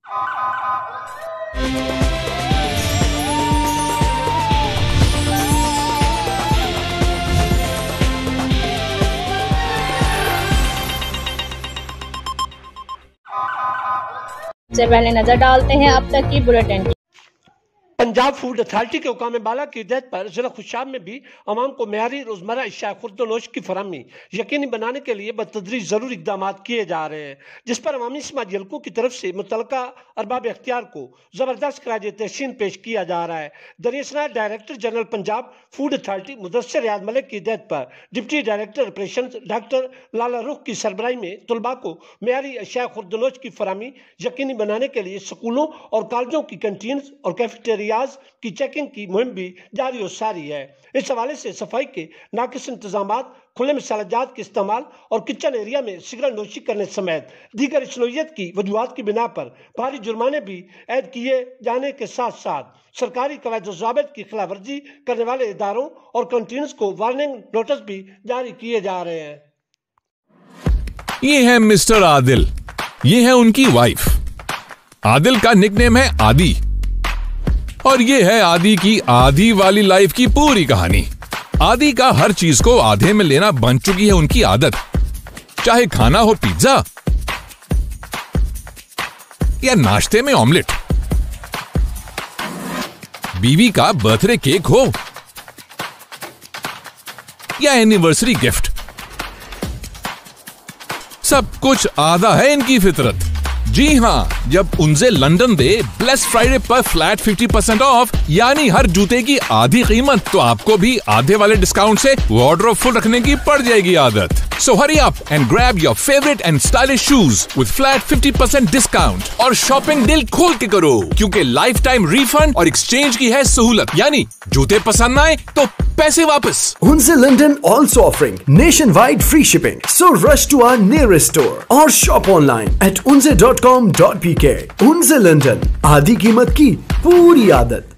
से पहले नजर डालते हैं अब तक की बुलेटिन की। पंजाब फूड अथॉरिटी के हुकाम बाला की हिदायत पर जिला खुशाब में भी अवाम को मेयारी रोजमर्रा अशिया खुर्दोनोश की फरहमी यकीनी बनाने के लिए बतदरीज जरूरी इकदाम किए जा रहे हैं, जिस पर अवामी समाजी हलकों की तरफ से मुतलका अरबाब अख्तियार को जबरदस्त खराज तहसीन पेश किया जा रहा है। दरियासना director general Punjab food authority Mudassir Riaz Malik की हिदायत पर deputy director operation doctor Lala Rukh की सरबराही में तलबा को मेयारी अशिया खुर्दोनोश की फरहमी यकीनी बनाने के लिए स्कूलों और कॉलेजों की कैंटीन और कैफेटेरिया की चेकिंग की मुहिम भी जारी और सारी है। इस हवाले से सफाई के नाकिस इंतजामात, खुले में सलाजात के इस्तेमाल और किचन एरिया में सिगरेट नोशी करने समेत दीगर इसनोयत की वजूहात की बिना पर भारी जुर्माने भी ऐड किए जाने के साथ साथ सरकारी कवायद ज़ाबित की खिलाफ वर्जी करने वाले इदारों और कैंटीन्स को वार्निंग नोटिस भी जारी किए जा रहे हैं। ये है मिस्टर आदिल, ये है उनकी वाइफ। आदिल का निकनेम है आदि और ये है आदि की आधी वाली लाइफ की पूरी कहानी। आदि का हर चीज को आधे में लेना बन चुकी है उनकी आदत, चाहे खाना हो पिज्जा या नाश्ते में ऑमलेट, बीवी का बर्थडे केक हो या एनिवर्सरी गिफ्ट, सब कुछ आधा है इनकी फितरत। जी हाँ, जब उनसे लंदन दे ब्लेस फ्राइडे पर फ्लैट 50% ऑफ यानी हर जूते की आधी कीमत, तो आपको भी आधे वाले डिस्काउंट से वार्डरोब फुल रखने की पड़ जाएगी आदत। So hurry up and grab your favorite and stylish shoes with flat 50% discount और शॉपिंग दिल खोल के करो, क्योंकि लाइफ टाइम रिफंड और एक्सचेंज की है सहूलत, यानी जूते पसंद ना आए तो पैसे वापस। Unze London also offering nationwide free shipping, so rush to our nearest store or shop online at unze.com.pk। Unze London, आधी कीमत की पूरी आदत।